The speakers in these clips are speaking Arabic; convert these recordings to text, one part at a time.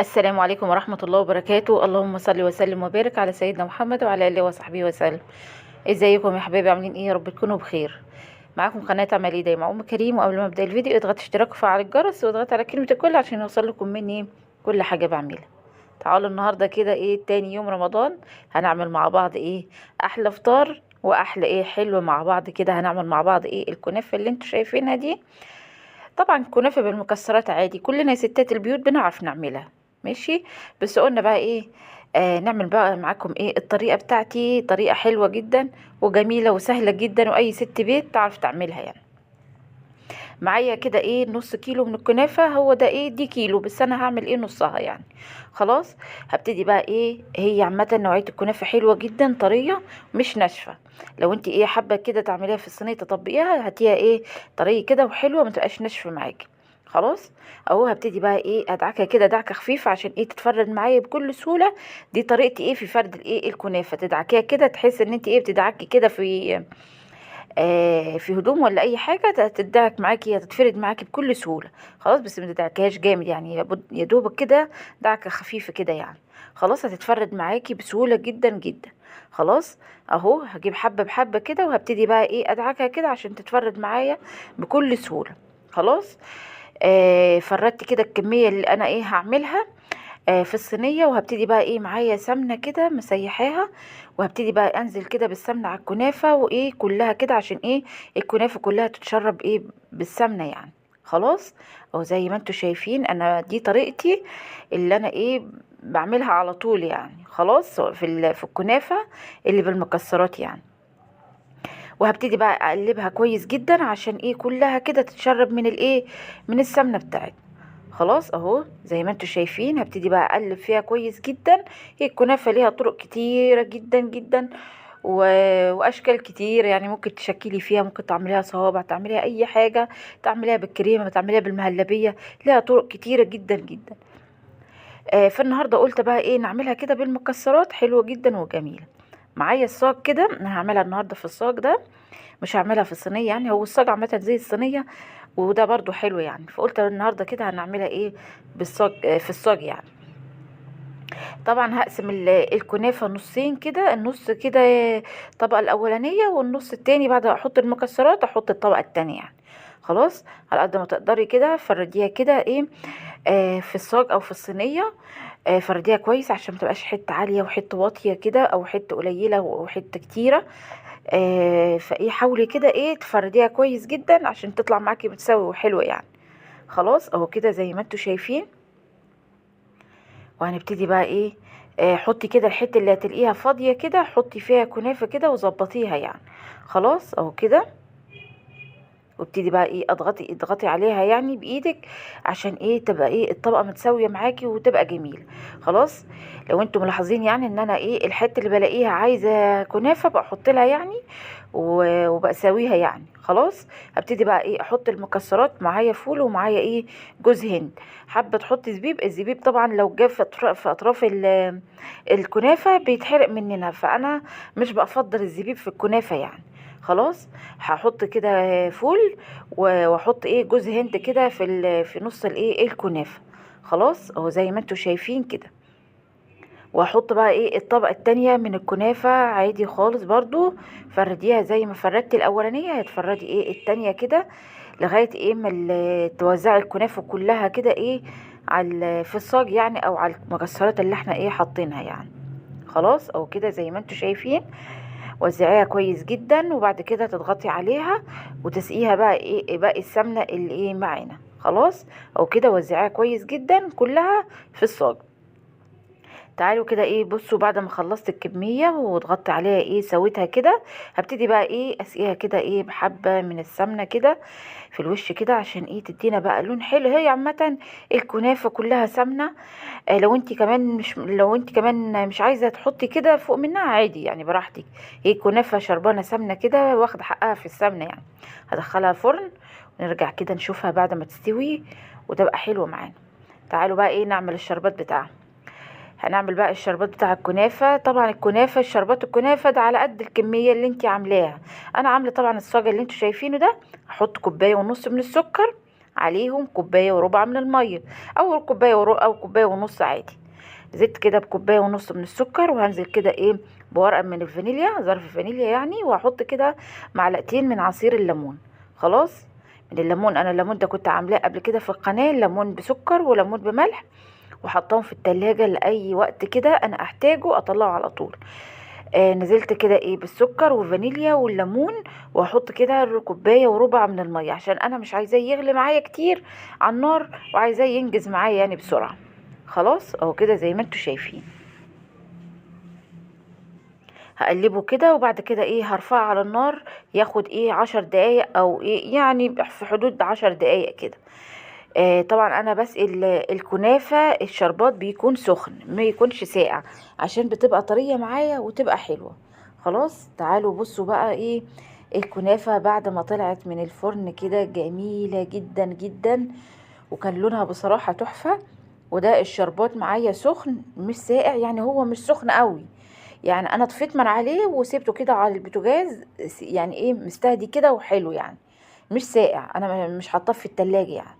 السلام عليكم ورحمة الله وبركاته. اللهم صل وسلم وبارك على سيدنا محمد وعلى آله وصحبه وسلم. ازيكم يا حبايبي؟ عاملين ايه؟ يا رب تكونوا بخير. معاكم قناة عملي دايما ام كريم. وقبل ما ابدا الفيديو اضغط اشتراك وفعل الجرس واضغط على كلمة الكل عشان يوصل لكم مني كل حاجة بعملها. تعالوا النهارده كده ايه تاني يوم رمضان، هنعمل مع بعض ايه احلى فطار واحلى ايه حلو مع بعض كده. هنعمل مع بعض ايه الكنافة اللي انتوا شايفينها دي. طبعا كنافة بالمكسرات عادي، كلنا يا ستات البيوت بنعرف نعملها، ماشي. بس قلنا بقى ايه، نعمل بقى معاكم ايه الطريقة بتاعتي. طريقة حلوة جدا وجميلة وسهلة جدا واي ست بيت تعرف تعملها يعني. معايا كده ايه نص كيلو من الكنافة، هو ده ايه دي كيلو، بس انا هعمل ايه نصها يعني. خلاص. هبتدي بقى ايه، هي عامة نوعية الكنافة حلوة جدا، طرية مش ناشفة. لو انت ايه حابة كده تعمليها في الصينية تطبقيها، هاتيها ايه طرية كده وحلوة، ما تبقاش ناشفة معاكي. خلاص. اهو هبتدي بقى ايه ادعكها كده دعكه خفيفه عشان ايه تتفرد معايا بكل سهوله. دي طريقتي ايه في فرد الايه الكنافه، تدعكيها كده تحس ان انت ايه بتدعكي كده في هدوم ولا اي حاجه، تدعك معاكي هتتفرد معاكي بكل سهوله. خلاص، بس ما تدعكيهاش جامد يعني، يا دوبك كده دعكه خفيفه كده يعني. خلاص هتتفرد معاكي بسهوله جدا جدا. خلاص. اهو هجيب حبه بحبه كده وهبتدي بقى ايه ادعكها كده عشان تتفرد معايا بكل سهوله. خلاص. فردت كده الكميه اللي انا ايه هعملها في الصينية، وهبتدي بقى ايه معايا سمنة كده مسيحاها، وهبتدي بقى انزل كده بالسمنة على الكنافة وايه كلها كده عشان ايه الكنافة كلها تتشرب ايه بالسمنة يعني. خلاص. او زي ما انتوا شايفين انا دي طريقتي اللي انا ايه بعملها على طول يعني. خلاص في الكنافة اللي بالمكسرات يعني. وهبتدي بقى اقلبها كويس جدا عشان ايه كلها كده تتشرب من الايه من السمنة بتاعتنا. خلاص اهو زي ما انتوا شايفين هبتدي بقى اقلب فيها كويس جدا. هي الكنافه ليها طرق كتيره جدا جدا و... واشكال كتير يعني، ممكن تشكلي فيها، ممكن تعمليها صوابع، تعمليها اي حاجه، تعمليها بالكريمه، تعمليها بالمهلبيه، ليها طرق كتيره جدا جدا. فالنهارده قلت بقى ايه نعملها كده بالمكسرات، حلوه جدا وجميله. معايا الصاج كده، انا هعملها النهارده في الصاج ده، مش هعملها في الصينيه يعني. هو الصاج عامه زي الصينيه وده برضو حلو يعني، فقلت النهارده كده هنعملها ايه بالصاج، في الصاج يعني. طبعا هقسم الكنافه نصين كده، النص كده الطبقه الاولانيه، والنص التاني بعد ما احط المكسرات احط الطبقه التانية يعني. خلاص. على قد ما تقدري كده فرديها كده ايه في الصاج او في الصينيه. فرديها كويس عشان متبقاش حته عاليه وحته واطيه كده، او حته قليله وحته كتيره. فايه حاولي كده ايه تفرديها كويس جدا عشان تطلع معاكي متساوي وحلوه يعني. خلاص اهو كده زي ما انتوا شايفين. وهنبتدي بقى ايه حطي كده الحته اللي هتلاقيها فاضيه كده، حطي فيها كنافه كده وظبطيها يعني. خلاص اهو كده. وابتدي بقى ايه اضغطي عليها يعني بايدك عشان ايه تبقى ايه الطبقه متساويه معاكي وتبقى جميله. خلاص. لو انتم ملاحظين يعني ان انا ايه الحته اللي بلاقيها عايزه كنافه بحط لها يعني وبساويها يعني. خلاص. هبتدي بقى ايه احط المكسرات، معايا فول ومعايا ايه جوز هند. حابه تحطي زبيب، الزبيب طبعا لو جاب في اطراف الكنافه بيتحرق مننا، فانا مش بفضل الزبيب في الكنافه يعني. خلاص. هحط كده فول واحط ايه جوز هند كده في نص الايه الكنافه. خلاص اهو زي ما انتوا شايفين كده. واحط بقى ايه الطبقه التانية من الكنافه عادي خالص برضو. فرديها زي ما فردتي الاولانيه، هتفردي ايه التانية كده لغايه ايه ما توزعي الكنافه كلها كده ايه في الصاج يعني، او على المكسرات اللي احنا ايه حاطينها يعني. خلاص او كده زي ما انتوا شايفين. وزعيها كويس جدا وبعد كده تضغطي عليها وتسقيها بقى ايه باقي السمنه اللي ايه معانا. خلاص. او كده وزعيها كويس جدا كلها في الصاج. تعالوا كده ايه بصوا بعد ما خلصت الكميه وضغطت عليها ايه سويتها كده، هبتدي بقى ايه اسقيها كده ايه بحبه من السمنه كده في الوش كده عشان ايه تدينا بقى لون حلو. هي عامه الكنافه كلها سمنه. لو انت كمان مش عايزه تحطي كده فوق منها عادي يعني براحتك. هي كنافه شربانه سمنه كده واخده حقها في السمنه يعني. هدخلها فرن ونرجع كده نشوفها بعد ما تستوي وتبقى حلوه معانا. تعالوا بقى ايه نعمل الشربات بتاعها. هنعمل بقى الشربات بتاع الكنافه. طبعا الكنافه شربات الكنافه ده على قد الكميه اللي انت عاملاها. انا عامله طبعا الصاج اللي انتوا شايفينه ده، هحط كوبايه ونص من السكر عليهم كوبايه وربع من الميه، او كوبايه او كوبايه ونص عادي. زدت كده بكوبايه ونص من السكر، وهنزل كده ايه بورقه من الفانيليا، ظرف فانيليا يعني، وهحط كده معلقتين من عصير الليمون. خلاص. من الليمون، انا الليمون ده كنت عاملاه قبل كده في القناه، ليمون بسكر وليمون بملح، وحطاهم في التلاجة لأي وقت كده أنا أحتاجه أطلعه على طول. نزلت كده ايه بالسكر والفانيليا والليمون، واحط كده كوبايه وربع من الميه، عشان انا مش عايزاه يغلي معايا كتير على النار، وعايزاه ينجز معايا يعني بسرعه. خلاص اهو كده زي ما انتوا شايفين. هقلبه كده، وبعد كده ايه هرفعه على النار، ياخد ايه 10 دقايق او ايه يعني في حدود 10 دقايق كده. طبعا انا بسقي الكنافه، الشربات بيكون سخن ما يكونش ساقع، عشان بتبقى طريه معايا وتبقى حلوه. خلاص تعالوا بصوا بقى ايه الكنافه بعد ما طلعت من الفرن كده، جميله جدا جدا، وكان لونها بصراحه تحفه. وده الشربات معايا سخن مش ساقع، يعني هو مش سخن قوي، يعني انا طفيت من عليه وسيبته كده على البوتاجاز، يعني ايه مستهدي كده وحلو يعني، مش ساقع، انا مش حاطاه في التلاجة يعني.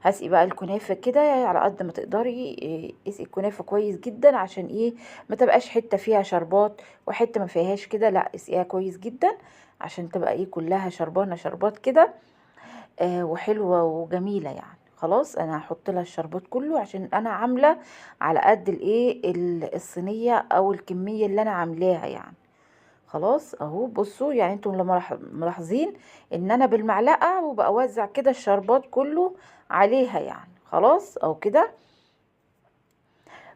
هسقي بقى الكنافه كده على قد ما تقدري، اسقي الكنافه كويس جدا، عشان ايه ما تبقاش حته فيها شربات وحته ما فيهاش كده، لا اسقيها كويس جدا عشان تبقى ايه كلها شربانه شربات كده، وحلوه وجميله يعني. خلاص انا هحط لها الشربات كله، عشان انا عامله على قد الايه الصينيه او الكميه اللي انا عاملاها يعني. خلاص اهو بصوا، يعني انتم لما ملاحظين ان انا بالمعلقه وبوزع كده الشربات كله عليها يعني. خلاص اهو كده.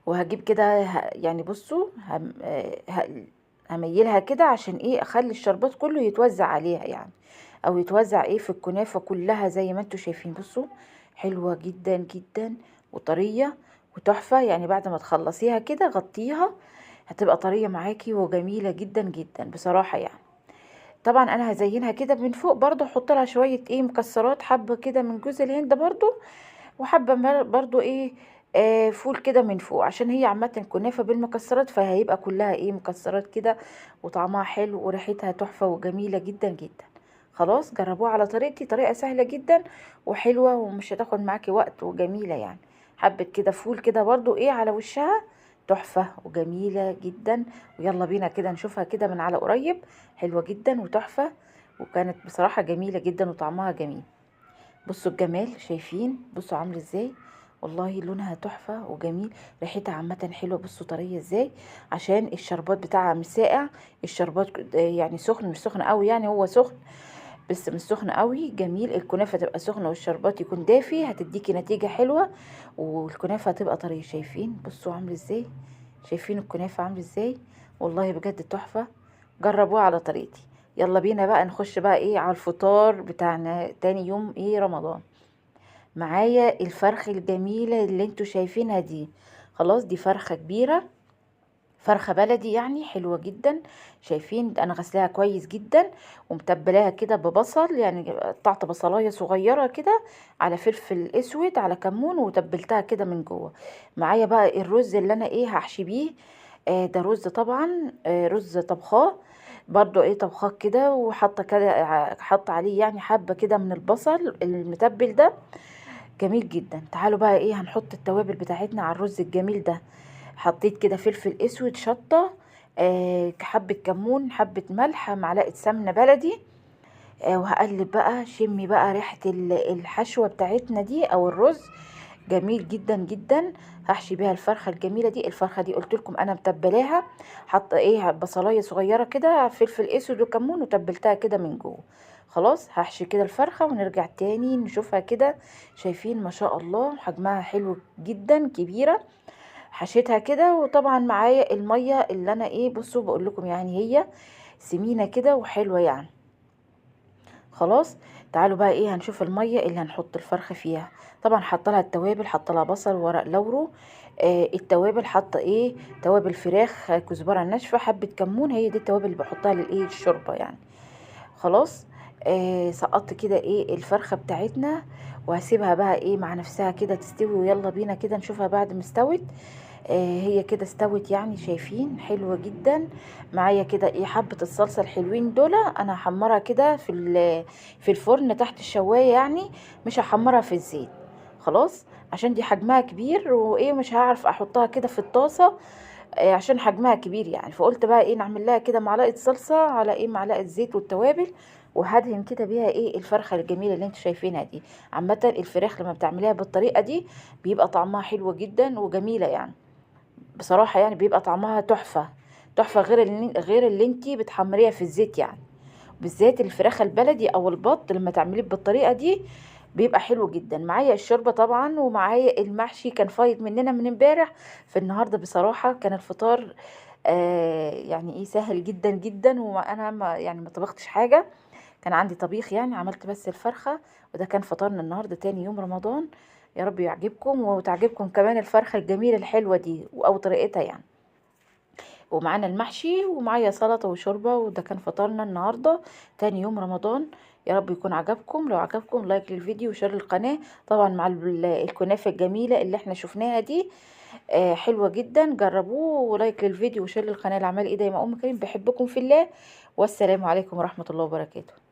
وهجيب كده يعني بصوا هميلها كده، عشان ايه اخلي الشربات كله يتوزع عليها يعني، او يتوزع ايه في الكنافه كلها زي ما انتم شايفين. بصوا حلوه جدا جدا وطريه وتحفه يعني. بعد ما تخلصيها كده غطيها، هتبقى طريه معاكي وجميله جدا جدا بصراحه يعني. طبعا انا هزينها كده من فوق برضو، احط لها شويه ايه مكسرات، حبه كده من جوز الهند برضو، وحبه برضو ايه فول كده من فوق، عشان هي عامه كنافه بالمكسرات، فهيبقى كلها ايه مكسرات كده، وطعمها حلو وريحتها تحفه وجميله جدا جدا. خلاص جربوها على طريقتي، طريقه سهله جدا وحلوه، ومش هتاخد معاكي وقت وجميله يعني. حبه كده فول كده برضو ايه على وشها، تحفه وجميله جدا. ويلا بينا كده نشوفها كده من على قريب، حلوه جدا وتحفه، وكانت بصراحه جميله جدا وطعمها جميل. بصوا الجمال، شايفين بصوا عامل ازاي، والله لونها تحفة وجميل، ريحتها عامة حلوة. بصوا طرية ازاي، عشان الشربات بتاعها مش ساقع، الشربات يعني سخن مش سخن قوي يعني، هو سخن بس مش سخن قوي. جميل، الكنافة تبقى سخنة والشربات يكون دافي، هتديكي نتيجة حلوة، والكنافة هتبقى طرية. شايفين بصوا عامل ازاي، شايفين الكنافة عامل ازاي، والله بجد تحفة. جربوها على طريقتي. يلا بينا بقى نخش بقى ايه على الفطار بتاعنا تاني يوم ايه رمضان. معايا الفرخ الجميلة اللي انتوا شايفينها دي. خلاص دي فرخة كبيرة، فرخة بلدي يعني حلوة جدا. شايفين انا غسلاها كويس جدا، ومتبلاها كده ببصل، يعني قطعت بصلاية صغيرة كده على فلفل اسود على كمون، وتبلتها كده من جوه. معايا بقى الرز اللي انا ايه هحشي بيه. ده رز طبعا، رز طبخاه برضو ايه طبخاه كده، وحاطه كده حاطه عليه يعني حبه كده من البصل المتبل ده، جميل جدا. تعالوا بقى ايه هنحط التوابل بتاعتنا على الرز الجميل ده. حطيت كده فلفل اسود، شطه، حبه كمون، حبه ملح، معلقه سمنه بلدي، وهقلب بقى. شمي بقى ريحه الحشوه بتاعتنا دي او الرز، جميل جدا جدا. هحشي بيها الفرخه الجميله دي. الفرخه دي قلت لكم انا متبلاها، حاطه ايه بصلايه صغيره كده، فلفل اسود وكمون، وتبلتها كده من جوه. خلاص هحشي كده الفرخه ونرجع تاني نشوفها كده. شايفين ما شاء الله حجمها حلو جدا كبيره. حشيتها كده، وطبعا معايا الميه اللي انا ايه بصوا بقول لكم يعني هي سمينه كده وحلوه يعني. خلاص تعالوا بقى ايه هنشوف الميه اللي هنحط الفرخه فيها. طبعا حاطه لها التوابل، حاطه لها بصل، ورق لورو، التوابل حاطه ايه توابل فراخ، كزبره ناشفه، حبه كمون، هي دي التوابل اللي بحطها للايه الشوربه يعني. خلاص سقطت كده ايه الفرخة بتاعتنا، وهسيبها بقى ايه مع نفسها كده تستوي، ويلا بينا كده نشوفها بعد ما استوت. هي كده استوت يعني، شايفين حلوة جدا. معايا كده ايه حبة الصلصة الحلوين دول، انا هحمرها كده في الفرن تحت الشواية يعني، مش هحمرها في الزيت. خلاص، عشان دي حجمها كبير وايه مش هعرف احطها كده في الطاسة، عشان حجمها كبير يعني. فقلت بقى ايه نعمل لها كده معلقة صلصة على ايه معلقة زيت والتوابل، وهدهن كده بيها ايه الفرخة الجميلة اللي انتوا شايفينها دي. عامة الفراخ لما بتعمليها بالطريقة دي بيبقى طعمها حلو جدا وجميلة يعني، بصراحة يعني بيبقى طعمها تحفة. تحفة غير اللي انتي بتحمريها في الزيت يعني. بالذات الفراخ البلدي او البط لما تعمليه بالطريقة دي بيبقى حلو جدا. معايا الشوربة طبعا، ومعايا المحشي كان فايض مننا من امبارح. في النهاردة بصراحة كان الفطار يعني ايه سهل جدا جدا، وانا ما طبختش حاجة. كان عندي طبيخ يعني، عملت بس الفرخة. وده كان فطارنا النهاردة تاني يوم رمضان. يا رب يعجبكم وتعجبكم كمان الفرخة الجميلة الحلوة دي او طريقتها يعني. ومعانا المحشي ومعايا سلطة وشوربة، وده كان فطارنا النهاردة تاني يوم رمضان. يا رب يكون عجبكم. لو عجبكم لايك للفيديو وشير القناة طبعا، مع الكنافة الجميلة اللي احنا شفناها دي. حلوة جدا، جربوه. ولايك للفيديو وشير للقناة. العمال ايدي يا ام كريم، بحبكم في الله. والسلام عليكم ورحمة الله وبركاته.